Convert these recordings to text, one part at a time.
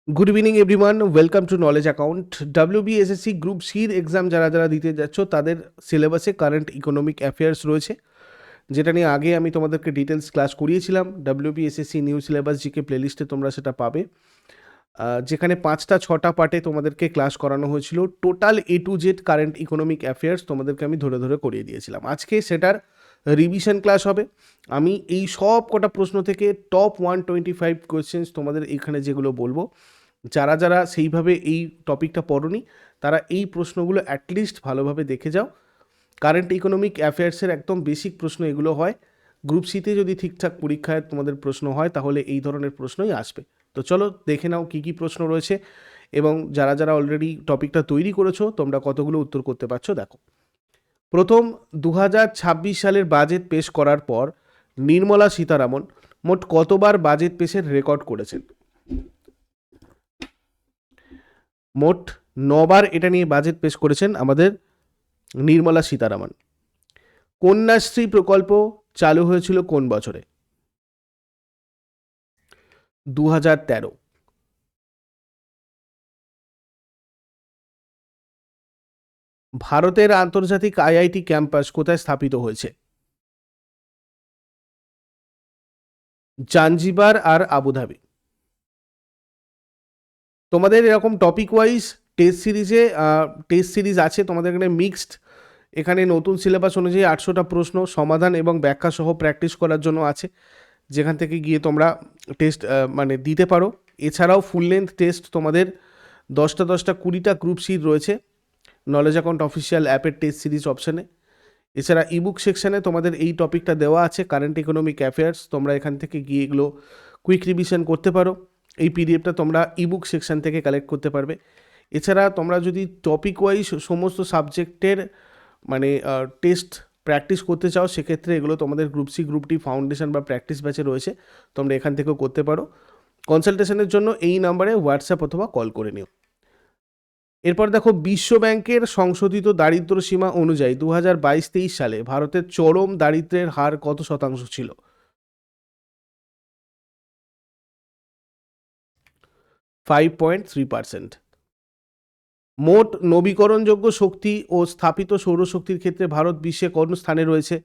Good evening everyone, welcome to knowledge account. WBSSC group সির exam যারা যারা দিতে যাচ্ছ তাদের সিলেবাসে কারেন্ট ইকোনমিক অ্যাফেয়ার্স রয়েছে, যেটা নিয়ে আগে আমি তোমাদেরকে ডিটেলস ক্লাস করিয়েছিলাম। WBSSC নিউ সিলেবাস জিকে প্লেলিস্টে তোমরা সেটা পাবে, যেখানে 5টা-6টা পার্টে তোমাদেরকে ক্লাস করানো হয়েছিল। Total A to Z current economic affairs তোমাদেরকে আমি ধরে ধরে করিয়ে দিয়েছিলাম। আজকে সেটার রিভিশন ক্লাস হবে। আমি এই সব কটা প্রশ্ন থেকে টপ 125 কোয়েশ্চেন্স তোমাদের এখানে যেগুলো বলবো, যারা যারা সেইভাবে এই টপিকটা পড়োনি তারা এই প্রশ্নগুলো অ্যাটলিস্ট ভালোভাবে দেখে যাও। কারেন্ট ইকোনমিক অ্যাফেয়ার্সের একদম বেসিক প্রশ্ন এগুলো হয়। গ্রুপ সিতে যদি ঠিকঠাক পরীক্ষায় তোমাদের প্রশ্ন হয় তাহলে এই ধরনের প্রশ্নই আসবে। তো চলো দেখে নাও কী কী প্রশ্ন রয়েছে, এবং যারা যারা অলরেডি টপিকটা তৈরি করেছো তোমরা কতগুলো উত্তর করতে পারছো দেখো। প্রথম, 2026 সালের বাজেট পেশ করার পর নির্মলা সীতারামন মোট কতবার বাজেট পেশের রেকর্ড করেছেন? মোট 9বার এটা নিয়ে বাজেট পেশ করেছেন আমাদের নির্মলা সীতারামন। কন্যাশ্রী প্রকল্প চালু হয়েছিল কোন বছরে? 2013। ভারতের আন্তর্জাতিক IIT ক্যাম্পাস কোথায় স্থাপিত হয়েছে? জাঞ্জিবার আর আবুধাবি। তোমাদের এরকম টপিক ওয়াইজ টেস্ট সিরিজ আছে তোমাদের এখানে মিক্সড। এখানে নতুন সিলেবাস অনুযায়ী 800টা প্রশ্ন সমাধান এবং ব্যাখ্যা সহ প্র্যাকটিস করার জন্য আছে, যেখান থেকে গিয়ে তোমরা টেস্ট দিতে পারো। এছাড়াও ফুল লেন্থ টেস্ট তোমাদের 10টা 20টা গ্রুপ সি রয়েছে নলেজ অ্যাকাউন্ট অফিসিয়াল অ্যাপের টেস্ট সিরিজ অপশানে। এছাড়া ইবুক সেকশানে তোমাদের এই টপিকটা দেওয়া আছে, কারেন্ট ইকোনমিক অ্যাফেয়ার্স। তোমরা এখান থেকে গিয়ে এগুলো কুইক রিভিশন করতে পারো। এই পিডিএফটা তোমরা ইবুক সেকশন থেকে কালেক্ট করতে পারবে। এছাড়া তোমরা যদি টপিক ওয়াইজ সমস্ত সাবজেক্টের টেস্ট প্র্যাকটিস করতে চাও, সেক্ষেত্রে এগুলো তোমাদের group C group D foundation বা প্র্যাকটিস ব্যাচে রয়েছে, তোমরা এখান থেকেও করতে পারো। কনসালটেশনের জন্য এই নাম্বারে হোয়াটসঅ্যাপ অথবা কল করে নিও। এরপর দেখো, বিশ্ব ব্যাংকের সংশোধিত দারিদ্র সীমা অনুযায়ী 2022-23 সালে ভারতের চরম দারিদ্র্যের হার কত শতাংশ ছিল? 5.3%। মোট নবীকরণযোগ্য শক্তি ও স্থাপিত সৌরশক্তির ক্ষেত্রে ভারত বিশ্বে কোন স্থানে রয়েছে?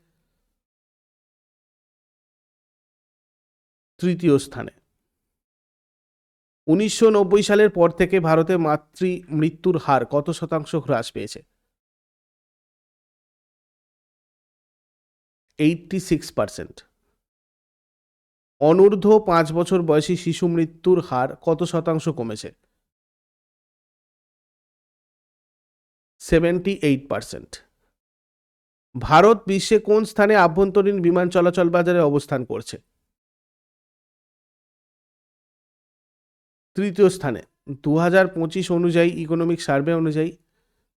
3য় স্থানে। 1990 সালের পর থেকে ভারতে মাতৃ মৃত্যুর হার কত শতাংশ হ্রাস পেয়েছে? 86%। অনূর্ধ্ব 5 বছর বয়সী শিশু মৃত্যুর হার কত শতাংশ কমেছে? 78%। ভারত বিশ্বে কোন স্থানে আভ্যন্তরীণ বিমান চলাচল বাজারে অবস্থান করছে? 3য় স্থানে। 2025 অনুযায়ী ইকোনমিক সার্ভে অনুযায়ী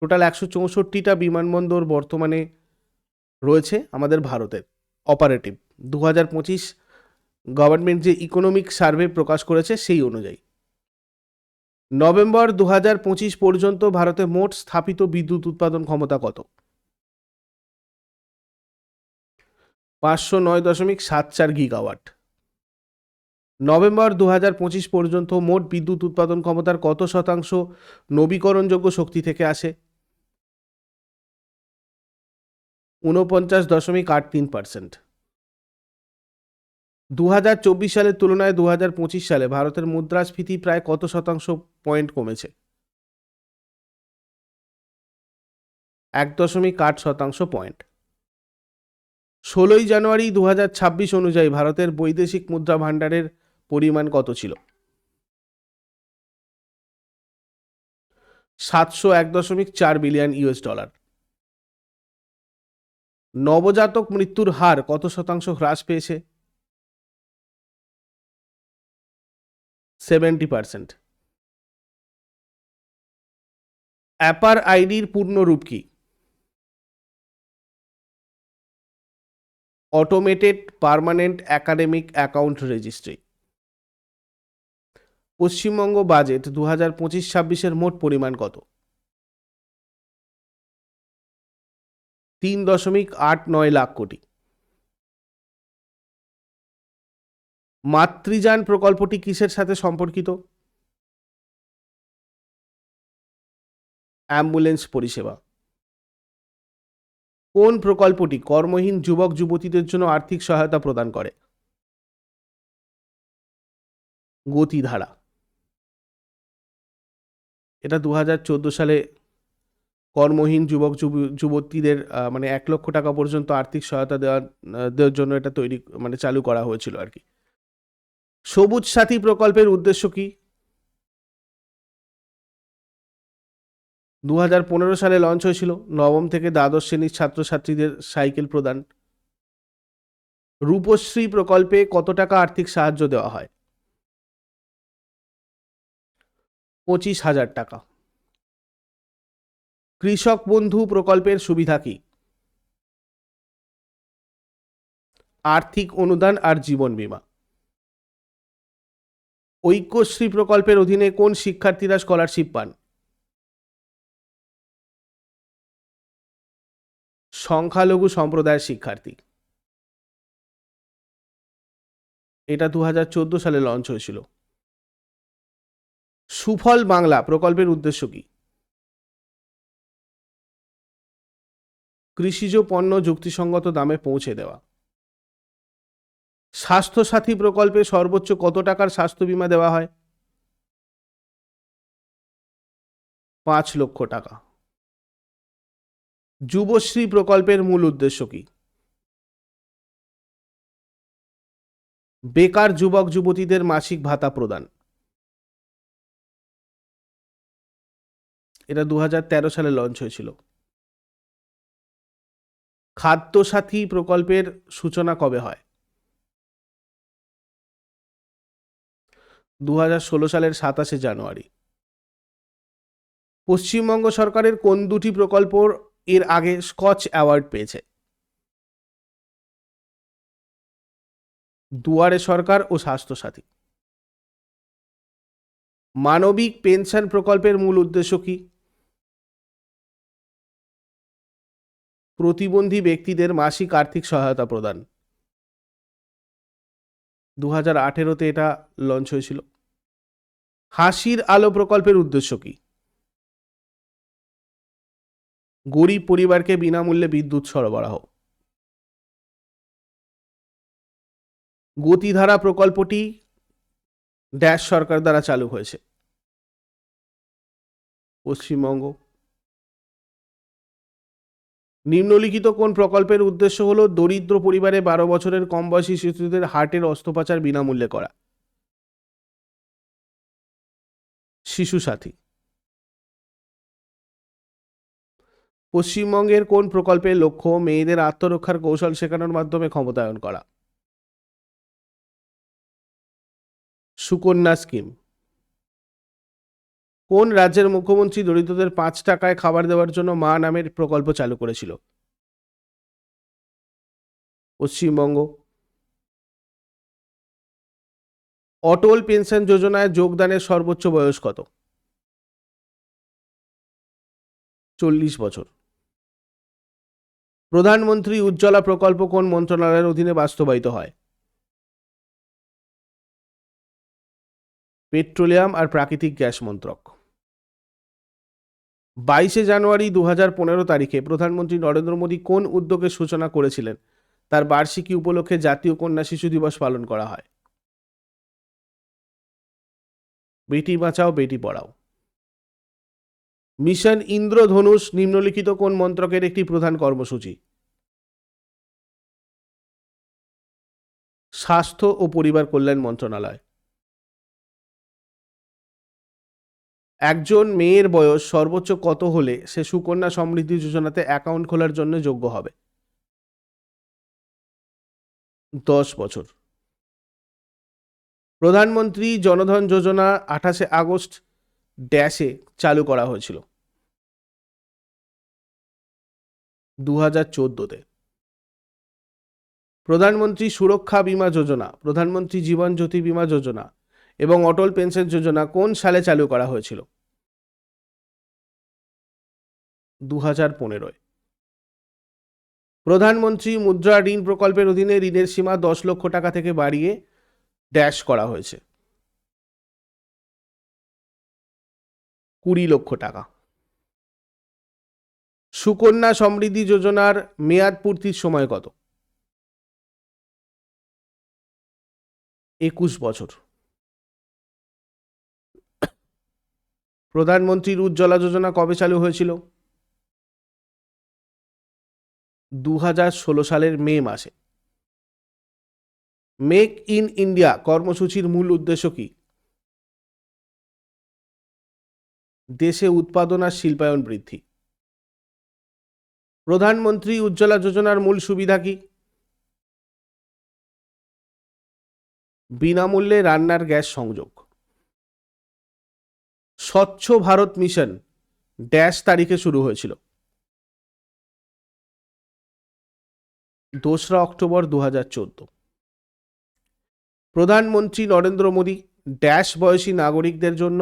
টোটাল 164টা বিমানবন্দর বর্তমানে রয়েছে আমাদের ভারতের অপারেটিভ। 2025 গভর্নমেন্ট যে ইকোনমিক সার্ভে প্রকাশ করেছে সেই অনুযায়ী। নভেম্বর 2025 পর্যন্ত ভারতে মোট স্থাপিত বিদ্যুৎ উৎপাদন ক্ষমতা কত? 509.74 গিগাওয়াট। নভেম্বর 2025 পর্যন্ত মোট বিদ্যুৎ উৎপাদন ক্ষমতার কত শতাংশ নবীকরণযোগ্য শক্তি থেকে আসে? 49.83%। 2024 সালের তুলনায় 2025 সালে ভারতের মুদ্রাস্ফীতি প্রায় কত শতাংশ পয়েন্ট কমেছে? 1.8% পয়েন্ট। 16ই জানুয়ারি 2026 অনুযায়ী ভারতের বৈদেশিক মুদ্রা ভাণ্ডারের পরিমাণ কত ছিল? 701.4 বিলিয়ন ইউএস ডলার। নবজাতক মৃত্যুর হার কত শতাংশ হ্রাস পেয়েছে? 70%। অ্যাপার আইডির পূর্ণ রূপ কি? Automated permanent academic account registry. Paschimbanga budget 2025-26 মোট পরিমাণ কত? 3.89 লাখ কোটি। মাতৃযান প্রকল্পটি কিসের সাথে সম্পর্কিত? অ্যাম্বুলেন্স পরিষেবা। কোন প্রকল্পটি কর্মহীন যুবক যুবতীদের জন্য আর্থিক সহায়তা প্রদান করে? গতিধারা। এটা 2014 সালে কর্মহীন যুবক যুবতীদের মানে 1 লক্ষ টাকা পর্যন্ত আর্থিক সহায়তা দেওয়ার জন্য এটা তৈরি মানে চালু করা হয়েছিল আর কি। সবুজ সাথী প্রকল্পের উদ্দেশ্য কি? 2015 সালে লঞ্চ হয়েছিল। নবম থেকে দ্বাদশ শ্রেণীর ছাত্রছাত্রীদের সাইকেল প্রদান। রূপশ্রী প্রকল্পে কত টাকা আর্থিক সাহায্য দেওয়া হয়? 25,000 টাকা। কৃষক বন্ধু প্রকল্পের সুবিধা কি? আর্থিক অনুদান আর জীবন বীমা। ঐক্যশ্রী প্রকল্পের অধীনে কোন শিক্ষার্থীরা স্কলারশিপ পান? সংখ্যালঘু সম্প্রদায়ের শিক্ষার্থী। এটা 2014 সালে লঞ্চ হয়েছিল। সুফল বাংলা প্রকল্পের উদ্দেশ্য কি? কৃষিজ পণ্য যুক্তিসঙ্গত দামে পৌঁছে দেওয়া। স্বাস্থ্যসাথী প্রকল্পে সর্বোচ্চ কত টাকার স্বাস্থ্য বীমা দেওয়া হয়? 5 লক্ষ টাকা। যুবশ্রী প্রকল্পের মূল উদ্দেশ্য কি? বেকার যুবক যুবতীদের মাসিক ভাতা প্রদান। এটা 2013 সালে লঞ্চ হয়েছিল। খাদ্যসাথী প্রকল্পের সূচনা কবে হয়? 2016 সালের 27শে জানুয়ারি। পশ্চিমবঙ্গ সরকারের কোন দুটি প্রকল্প এর আগে স্কচ অ্যাওয়ার্ড পেয়েছে? দুয়ারে সরকার ও স্বাস্থ্যসাথী। মানবিক পেনশন প্রকল্পের মূল উদ্দেশ্য কি? প্রতিবন্ধী ব্যক্তিদের মাসিক আর্থিক সহায়তা প্রদান। 2018-তে এটা লঞ্চ হয়েছিল। হাসির আলো প্রকল্পের উদ্দেশ্য কি? গরিব পরিবারকে বিনামূল্যে বিদ্যুৎ সরবরাহ। গতিধারা প্রকল্পটি ড্যাশ সরকার দ্বারা চালু হয়েছে? পশ্চিমবঙ্গ। নিম্নলিখিত কোন প্রকল্পের উদ্দেশ্য হলো দরিদ্র পরিবারে 12 বছরের কম বয়সী শিশুদের হার্টের অস্ত্রোপচার বিনামূল্যে করা? শিশু সাথী। পশ্চিমবঙ্গের কোন প্রকল্পের লক্ষ্য মেয়েদের আত্মরক্ষার কৌশল শেখানোর মাধ্যমে ক্ষমতায়ন করা? সুকন্যা স্কিম। কোন রাজ্যের মুখ্যমন্ত্রী দরিদ্রদের 5 টাকায় খাবার দেওয়ার জন্য মা নামের প্রকল্প চালু করেছিল? পশ্চিমবঙ্গ। অটল পেনশন যোজনায় যোগদানের সর্বোচ্চ বয়স কত? 40 বছর। প্রধানমন্ত্রী উজ্জ্বলা প্রকল্প কোন মন্ত্রণালয়ের অধীনে বাস্তবায়িত হয়? পেট্রোলিয়াম আর প্রাকৃতিক গ্যাস মন্ত্রক। 22শে জানুয়ারি 2015 তারিখে প্রধানমন্ত্রী নরেন্দ্র মোদী কোন উদ্যোগের সূচনা করেছিলেন? তার বার্ষিকী উপলক্ষে জাতীয় কন্যা শিশু দিবস পালন করা হয়। বেটি বাঁচাও বেটি পড়াও। মিশন ইন্দ্রধনুষ নিম্নলিখিত কোন মন্ত্রকের একটি প্রধান কর্মসূচি? স্বাস্থ্য ও পরিবার কল্যাণ মন্ত্রণালয়। একজন মেয়ের বয়স সর্বোচ্চ কত হলে সে সুকন্যা সমৃদ্ধি যোজনাতে অ্যাকাউন্ট খোলার জন্য যোগ্য হবে? 10 বছর। প্রধানমন্ত্রী জনধন যোজনা 28শে আগস্ট ড্যাশে চালু করা হয়েছিল? 2014-তে। প্রধানমন্ত্রী সুরক্ষা বীমা যোজনা, প্রধানমন্ত্রী জীবন জ্যোতি বীমা যোজনা এবং অটল পেনশন যোজনা কোন সালে চালু করা হয়েছিল? 2015-এ। প্রধানমন্ত্রী মুদ্রা ঋণ প্রকল্পের অধীনে ঋণের সীমা 10 লক্ষ টাকা থেকে বাড়িয়ে ড্যাশ করা হয়েছে? 20 লক্ষ টাকা। সুকন্যা সমৃদ্ধি যোজনার মেয়াদ পূর্তির সময় কত? 21 বছর। প্রধানমন্ত্রীর উজ্জ্বলা যোজনা কবে চালু হয়েছিল? 2016 সালের মে মাসে। মেক ইন ইন্ডিয়া কর্মসূচির মূল উদ্দেশ্য কি? দেশে উৎপাদন আর শিল্পায়ন বৃদ্ধি। প্রধানমন্ত্রী উজ্জ্বলা যোজনার মূল সুবিধা কি? বিনামূল্যে রান্নার গ্যাস সংযোগ। স্বচ্ছ ভারত মিশন ড্যাশ তারিখে শুরু হয়েছিল? 2রা অক্টোবর 2014। প্রধানমন্ত্রী নরেন্দ্র মোদী ড্যাশ বয়সী নাগরিকদের জন্য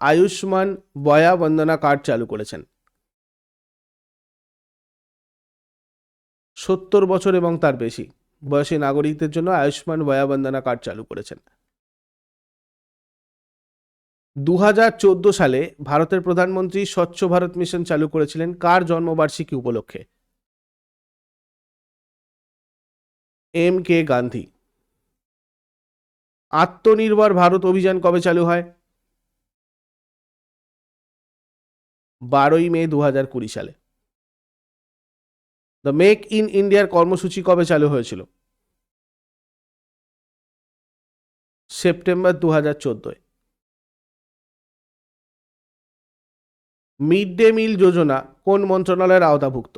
আয়ুষ্মান বয়া বন্দনা কার্ড চালু করেছেন? 70 বছর এবং তার বেশি বয়সী নাগরিকদের জন্য আয়ুষ্মান বয়া বন্দনা কার্ড চালু করেছেন। 2014 সালে ভারতের প্রধানমন্ত্রী স্বচ্ছ ভারত মিশন চালু করেছিলেন কার জন্মবার্ষিকী উপলক্ষে? MK গান্ধী। আত্মনির্ভর ভারত অভিযান কবে চালু হয়? 12ই মে 2020 সালে। দ্য মেক ইন ইন্ডিয়ার কর্মসূচি কবে চালু হয়েছিল? সেপ্টেম্বর 2014। মিড ডে মিল যোজনা কোন মন্ত্রণালয়ের আওতাভুক্ত?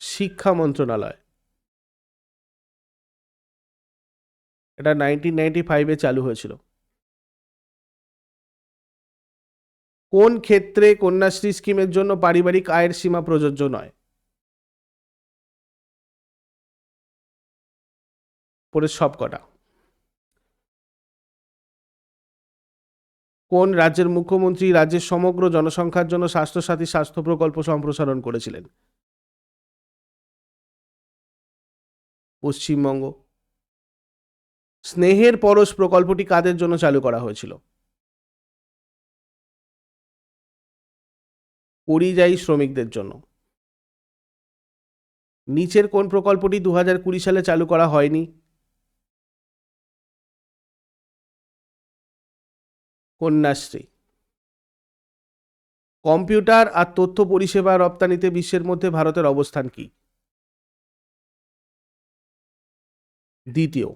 শিক্ষা মন্ত্রণালয়। এটা 1995-এ চালু হয়েছিল। কোন ক্ষেত্রে কন্যাশ্রী স্কিমের জন্য পারিবারিক আয়ের সীমা প্রযোজ্য নয়? পরে সবকটা। কোন রাজ্যের মুখ্যমন্ত্রী রাজ্যের সমগ্র জনসংখ্যার জন্য স্বাস্থ্যসাথী স্বাস্থ্য প্রকল্প সম্প্রসারণ করেছিলেন? পশ্চিমবঙ্গ। স্নেহের পরশ প্রকল্পটি কাদের জন্য চালু করা হয়েছিল? পরিযায়ী শ্রমিকদের জন্য। নিচের কোন প্রকল্পটি 2020 সালে চালু করা হয়নি? কন্যাশ্রী। কম্পিউটার আর তথ্য পরিষেবা রপ্তানিতে বিশ্বের মধ্যে ভারতের অবস্থান কি? দ্বিতীয়।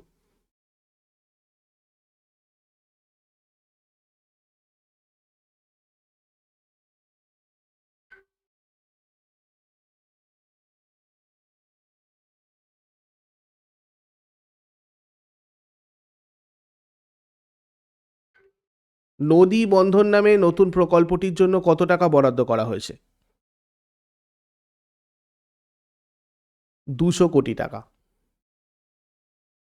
নদী বন্ধন নামে নতুন প্রকল্পটির জন্য কত টাকা বরাদ্দ করা হয়েছে? 200 কোটি টাকা।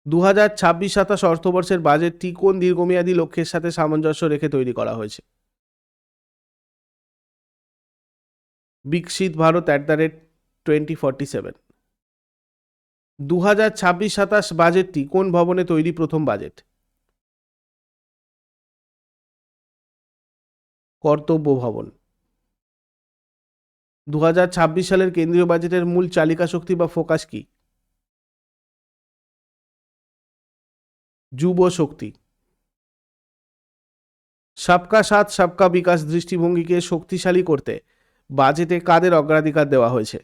2026-27 অর্থবর্ষের বাজেটটি কোন দীর্ঘমেয়াদী লক্ষ্যের সাথে সামঞ্জস্য রেখে তৈরি করা হয়েছে? বিকশিত ভারত @2047। 2026-27 বাজেটটি কোন ভবনে তৈরি প্রথম বাজেট? কর্তব্য ভবন। 2026 সালের কেন্দ্রীয় বাজেটের মূল চালিকা শক্তি বা ফোকাস কি? যুব শক্তি। সবকা সাথ সবকা বিকাশ দৃষ্টিভঙ্গিকে শক্তিশালী করতে বাজেটে কাদের অগ্রাধিকার দেওয়া হয়েছে?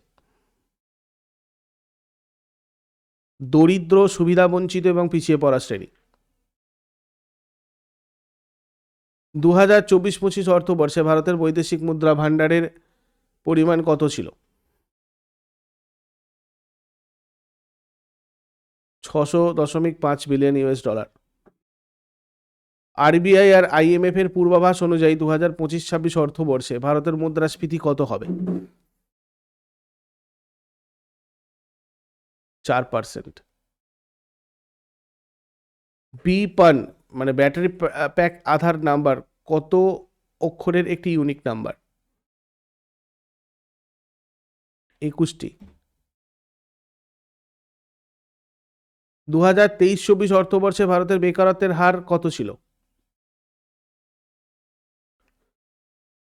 দরিদ্র, সুবিধাবঞ্চিত এবং পিছিয়ে পড়া শ্রেণী। 2024-25 অর্থবর্ষে ভারতের বৈদেশিক মুদ্রা ভাণ্ডারের পরিমাণ কত ছিল? 600.5 বিলিয়ন $। আরবিআই আর IMF এর পূর্বাভাস অনুযায়ী 2025-26 অর্থবর্ষে ভারতের মুদ্রাস্ফীতি কত হবে? 4%। বিপান মানে ব্যাটারি প্যাক আধার নাম্বার কত অক্ষরের একটি ইউনিক নাম্বার? 21টি। 2023-24 অর্থবর্ষে ভারতের বেকারত্বের হার কত ছিল?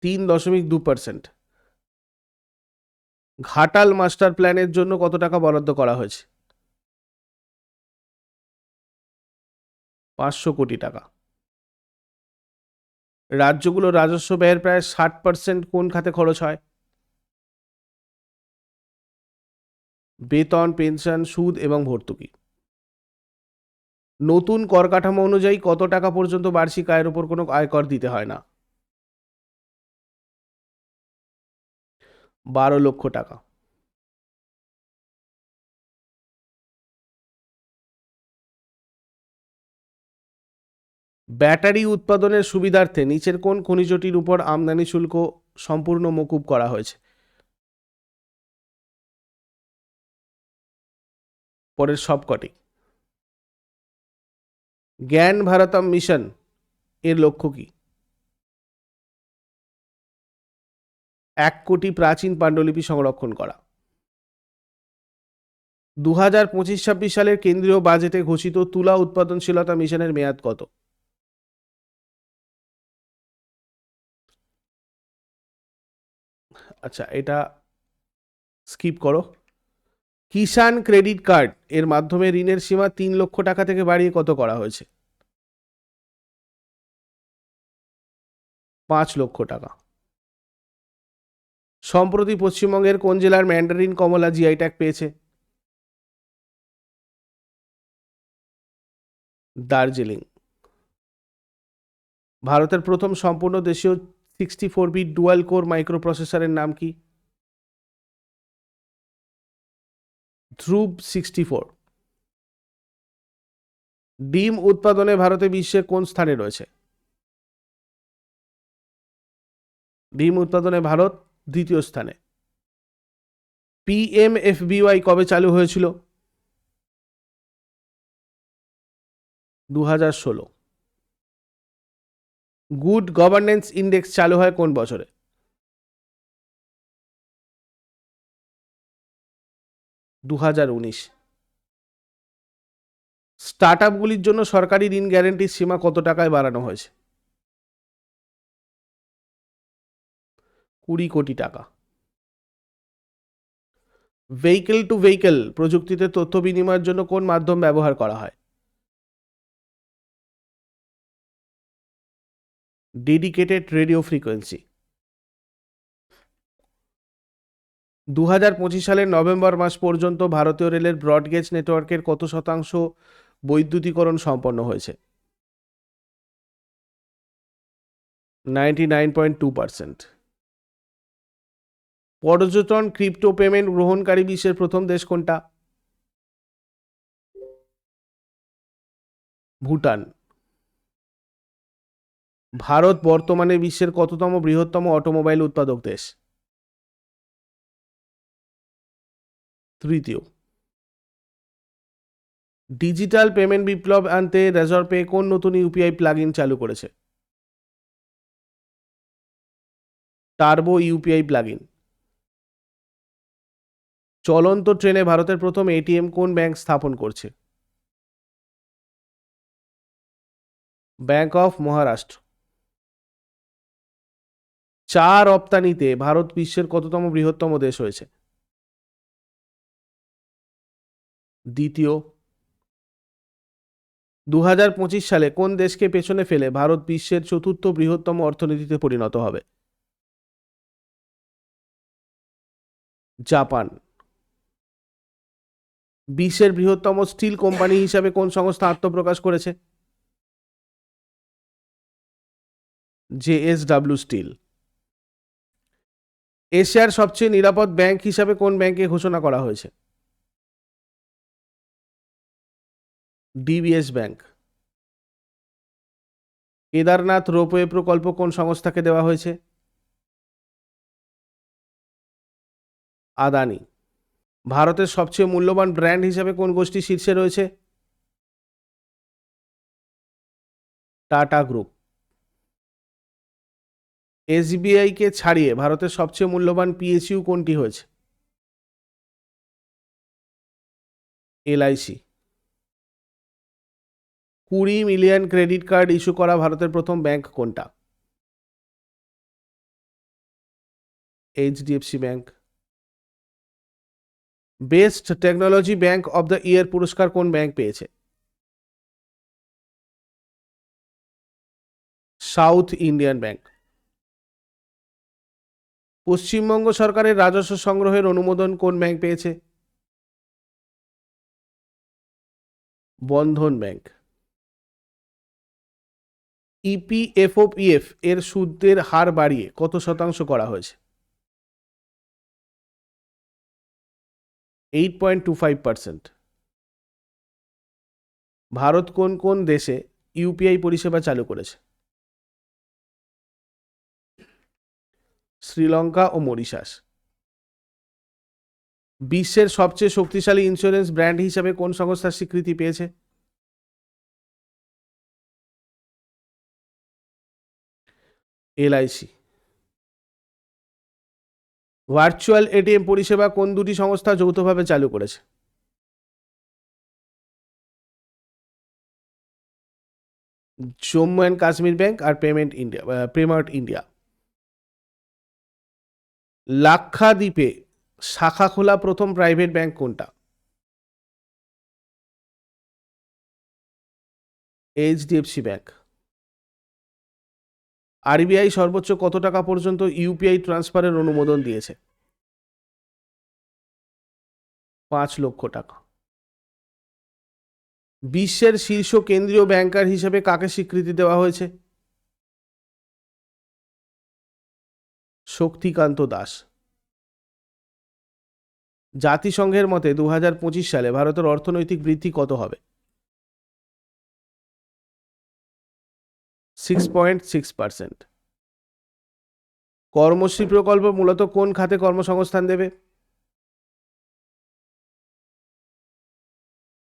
3.2%। ঘাটাল মাস্টার প্ল্যানের জন্য কত টাকা বরাদ্দ করা হয়েছে? 500 কোটি টাকা। রাজ্যগুলোর রাজস্ব ব্যয়ের প্রায় 60% কোন খাতে খরচ হয়? বেতন, পেনশন, সুদ এবং ভর্তুকি। নতুন কর কাঠামো অনুযায়ী কত টাকা পর্যন্ত বার্ষিক আয়ের উপর কোনো আয়কর দিতে হয় না? 12 লক্ষ টাকা। ব্যাটারি উৎপাদনের সুবিধার্থে নিচের কোন খনিজটির উপর আমদানি শুল্ক সম্পূর্ণ মকুব করা হয়েছে? পরের সবকটি। জ্ঞান ভারতম মিশন এর লক্ষ্য কি? 1 কোটি প্রাচীন পাণ্ডুলিপি সংরক্ষণ করা। 2025-26 সালের কেন্দ্রীয় বাজেটে ঘোষিত তুলা উৎপাদনশীলতা মিশনের মেয়াদ কত? আচ্ছা, এটা স্কিপ করো। কিষাণ ক্রেডিট কার্ড এর মাধ্যমে ঋণের সীমা 3 লক্ষ টাকা থেকে বাড়িয়ে কত করা হয়েছে? 5 লক্ষ টাকা। সম্প্রতি পশ্চিমবঙ্গের কোন জেলার ম্যান্ডারিন কমলা জিআই ট্যাগ পেয়েছে? দার্জিলিং। ভারতের প্রথম সম্পূর্ণ দেশীয় 64 বিট ডুয়াল কোর মাইক্রোপ্রসেসরের নাম কি? ধ্রুব 64। ডিম উৎপাদনে ভারতে বিশ্বের কোন স্থানে রয়েছে? ডিম উৎপাদনে ভারত দ্বিতীয় স্থানে। পিএমএফবিওয়াই কবে চালু হয়েছিল? 2016। গুড গভর্নেন্স ইন্ডেক্স চালু হয় কোন বছরে? 2019। স্টার্টআপগুলির জন্য সরকারি ঋণ গ্যারান্টির সীমা কত টাকায় বাড়ানো হয়েছে? 20 কোটি টাকা। ভেহিকেল টু ভেহিকেল প্রযুক্তিতে তথ্য বিনিময়ের জন্য কোন মাধ্যম ব্যবহার করা হয়? Dedicated radio frequency. 2025 সালের নভেম্বর মাস পর্যন্ত ভারতীয় রেলের ব্রডগেজ নেটওয়ার্কের কত শতাংশ বৈদ্যুতিকরণ সম্পন্ন হয়েছে? 99.2%। পর্যটন ক্রিপ্টো পেমেন্ট গ্রহণকারী বিশ্বের প্রথম দেশ কোনটা? ভুটান। ভারত বর্তমানে বিশ্বের কততম বৃহত্তম অটোমোবাইল উৎপাদক দেশ? তৃতীয়। ডিজিটাল পেমেন্ট বিপ্লব আনতে রেজর পে কোন নতুন ইউপিআই প্লাগ ইন চালু করেছে? Turbo UPI plug in. চলন্ত ট্রেনে ভারতের প্রথম এটিএম কোন ব্যাংক স্থাপন করছে? Bank of Maharashtra. চা রপ্তানিতে ভারত বিশ্বের কততম বৃহত্তম দেশ হয়েছে? দ্বিতীয়। 2025 সালে কোন দেশকে পেছনে ফেলে ভারত বিশ্বের চতুর্থ বৃহত্তম অর্থনীতিতে পরিণত হবে? জাপান। বিশ্বের বৃহত্তম স্টিল কোম্পানি হিসাবে কোন সংস্থা আত্মপ্রকাশ করেছে? জেএসডব্লিউ স্টিল। এশিয়ার সবচেয়ে নিরাপদ ব্যাংক হিসাবে কোন ব্যাংকে ঘোষণা করা হয়েছে? DBS bank. কেদারনাথ রোপওয়ে প্রকল্প কোন সংস্থাকে দেওয়া হয়েছে? আদানি। ভারতের সবচেয়ে মূল্যবান ব্র্যান্ড হিসাবে কোন গোষ্ঠী শীর্ষে রয়েছে? Tata group. এসবিআইকে ছাড়িয়ে ভারতের সবচেয়ে মূল্যবান পিএসইউ কোনটি হয়েছে? LIC. 20 million credit card issue করা ভারতের প্রথম ব্যাংক কোনটা? HDFC bank. Best technology bank of the year পুরস্কার কোন ব্যাংক পেয়েছে? South Indian bank. পশ্চিমবঙ্গ সরকারের রাজস্ব সংগ্রহের অনুমোদন কোন ব্যাংক পেয়েছে? বন্ধন ব্যাংক। ইপিএফওপিএফ এর সুদের হার বাড়িয়ে কত শতাংশ করা হয়েছে? 8.25%। ভারত কোন কোন দেশে ইউপিআই পরিষেবা চালু করেছে? শ্রীলঙ্কা ও মরিশাস। বিশ্বের সবচেয়ে শক্তিশালী ইন্স্যুরেন্স ব্র্যান্ড হিসাবে কোন সংস্থার স্বীকৃতি পেয়েছে? এলআইসি। ভার্চুয়াল এটিএম পরিষেবা কোন দুটি সংস্থা যৌথভাবে চালু করেছে? জম্মু অ্যান্ড কাশ্মীর ব্যাংক আর পেমেন্ট ইন্ডিয়া। লাক্ষাদ্বীপে শাখা খোলা প্রথম প্রাইভেট ব্যাংক কোনটা? HDFC bank. আরবিআই সর্বোচ্চ কত টাকা পর্যন্ত ইউপিআই ট্রান্সফারের অনুমোদন দিয়েছে? 5 লক্ষ টাকা। বিশ্বের শীর্ষ কেন্দ্রীয় ব্যাংকার হিসেবে কাকে স্বীকৃতি দেওয়া হয়েছে? শক্তিকান্ত দাস। জাতিসংঘের মতে 2025 সালে ভারতের অর্থনৈতিক বৃদ্ধি কত হবে? 6.6%। কর্মশ্রী প্রকল্প মূলত কোন খাতে কর্মসংস্থান দেবে?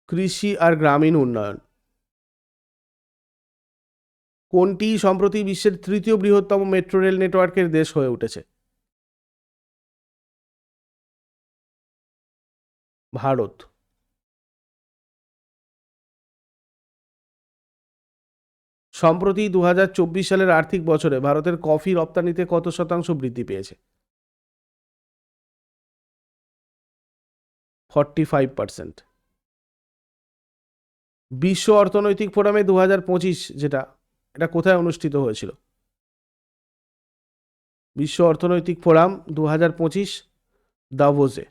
কৃষি আর গ্রামীণ উন্নয়ন। কোনটি সম্প্রতি বিশ্বের তৃতীয় বৃহত্তম মেট্রো রেল নেটওয়ার্কের দেশ হয়ে উঠেছে? ভারত। সম্প্রতি 2024 সালের আর্থিক বছরে ভারতের কফি রপ্তানিতে কত শতাংশ বৃদ্ধি পেয়েছে? 45%। বিশ্ব অর্থনৈতিক ফোরামে 2025 এটা কোথায় অনুষ্ঠিত হয়েছিল? বিশ্ব অর্থনৈতিক ফোরাম 2025 দাভোসে।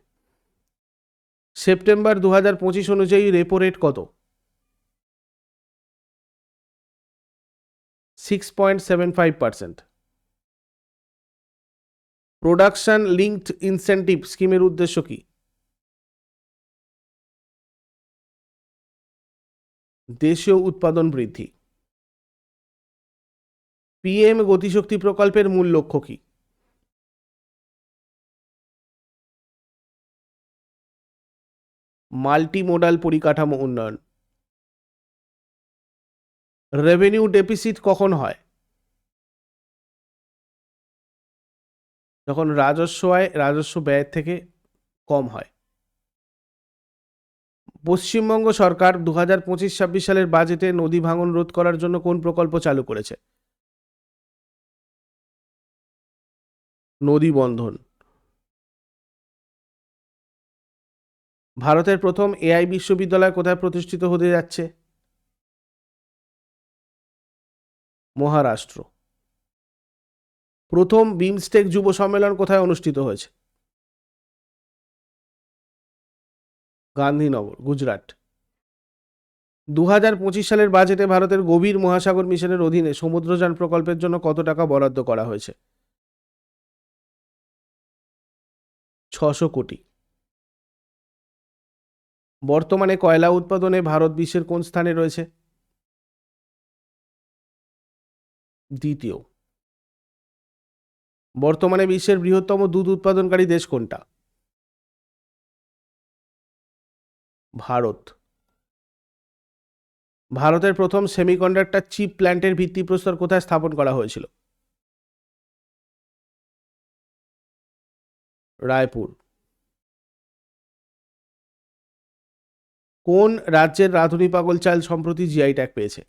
সেপ্টেম্বর 2025 অনুযায়ী রেপো রেট কত? 6.75%। প্রোডাকশন লিঙ্কড ইনসেন্টিভ স্কিমের উদ্দেশ্য কি? দেশীয় উৎপাদন বৃদ্ধি। পিএম গতিশক্তি প্রকল্পের মূল লক্ষ্য কি? মাল্টিমোডাল পরিকাঠামো উন্নয়ন। রেভিনিউ ডেফিসিট কখন হয়? যখন রাজস্ব আয় রাজস্ব ব্যয়ের থেকে কম হয়। পশ্চিমবঙ্গ সরকার 2025-26 সালের বাজেটে নদী ভাঙন রোধ করার জন্য কোন প্রকল্প চালু করেছে? নদী বন্ধন। ভারতের প্রথম এআই বিশ্ববিদ্যালয় কোথায় প্রতিষ্ঠিত হতে যাচ্ছে? মহারাষ্ট্র। প্রথম বিমস্টেক যুব সম্মেলন কোথায় অনুষ্ঠিত হয়েছে? গান্ধীনগর, গুজরাট। 2025 সালের বাজেটে ভারতের গভীর মহাসাগর মিশনের অধীনে সমুদ্রযান প্রকল্পের জন্য কত টাকা বরাদ্দ করা হয়েছে? 600 কোটি। বর্তমানে কয়লা উৎপাদনে ভারত বিশ্বের কোন স্থানে রয়েছে? দ্বিতীয়। বর্তমানে বিশ্বের বৃহত্তম দুধ উৎপাদনকারী দেশ কোনটা? ভারত। ভারতের প্রথম সেমিকন্ডাক্টর চিপ প্ল্যান্টের ভিত্তিপ্রস্তর কোথায় স্থাপন করা হয়েছিল? রায়পুর। কোন রাজ্যের রাঁধুনি পাগল চাল সম্প্রতি জিআই ট্যাগ পেয়েছে?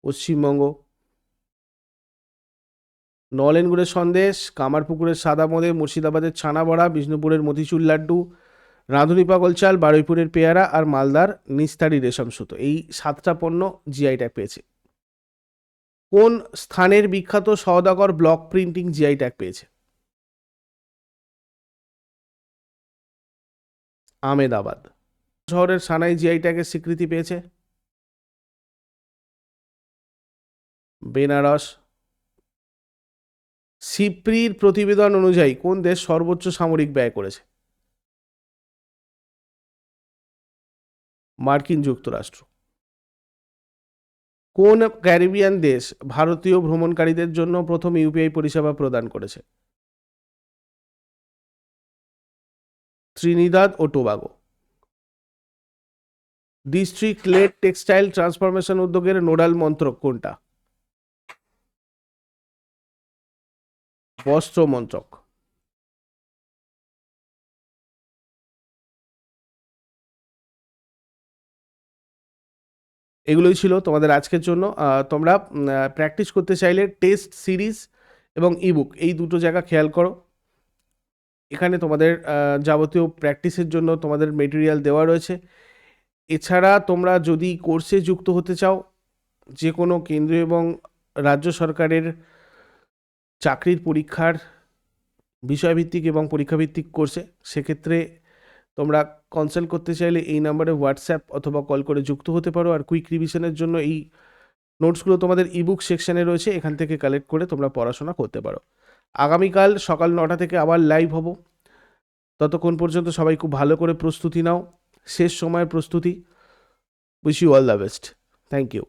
পশ্চিমবঙ্গ। নলেনগুড়ের সন্দেশ, কামারপুকুরের সাদা বোঁদে, মুর্শিদাবাদের ছানা বড়া, বিষ্ণুপুরের মতিচুর লাড্ডু, রাঁধুনি পাগল চাল, বারুইপুরের পেয়ারা আর মালদার নিস্তারি রেশম সুতো, এই 7টা পণ্য জিআই ট্যাগ পেয়েছে। কোন স্থানের বিখ্যাত সওদাগর ব্লক প্রিন্টিং জিআই ট্যাগ পেয়েছে? আমেদাবাদ। শহরের সানাই জিআই ট্যাগের স্বীকৃতি পেয়েছে? বেনারস। সিপ্রির প্রতিবেদন অনুযায়ী কোন দেশ সর্বোচ্চ সামরিক ব্যয় করেছে? মার্কিন যুক্তরাষ্ট্র। কোন ক্যারিবিয়ান দেশ ভারতীয় ভ্রমণকারীদের জন্য প্রথম ইউপিআই পরিষেবা প্রদান করেছে? ত্রিনিদাদ ও Tobago. District led textile transformation উদ্যোগের নোডাল মন্ত্রক কোনটা? বস্ত্র মন্ত্রক। এগুলোই ছিল তোমাদের আজকের জন্য। তোমরা প্র্যাকটিস করতে চাইলে টেস্ট সিরিজ এবং ইবুক এই দুটো জায়গা খেয়াল করো। এখানে তোমাদের যাবতীয় প্র্যাকটিসের জন্য তোমাদের মেটেরিয়াল দেওয়া রয়েছে। এছাড়া তোমরা যদি কোর্সে যুক্ত হতে চাও, যে কোনো কেন্দ্রীয় এবং রাজ্য সরকারের চাকরির পরীক্ষার বিষয়ভিত্তিক এবং পরীক্ষাভিত্তিক কোর্সে, সেক্ষেত্রে তোমরা কনসাল্ট করতে চাইলে এই নাম্বারে হোয়াটসঅ্যাপ অথবা কল করে যুক্ত হতে পারো। আর কুইক রিভিশনের জন্য এই নোটসগুলো তোমাদের ইবুক সেকশানে রয়েছে, এখান থেকে কালেক্ট করে তোমরা পড়াশোনা করতে পারো। আগামীকাল সকাল 9টা থেকে আবার লাইভ হব। ততক্ষণ পর্যন্ত সবাই খুব ভালো করে প্রস্তুতি নাও, শেষ সময়ের প্রস্তুতি। Wish you all the best. Thank you.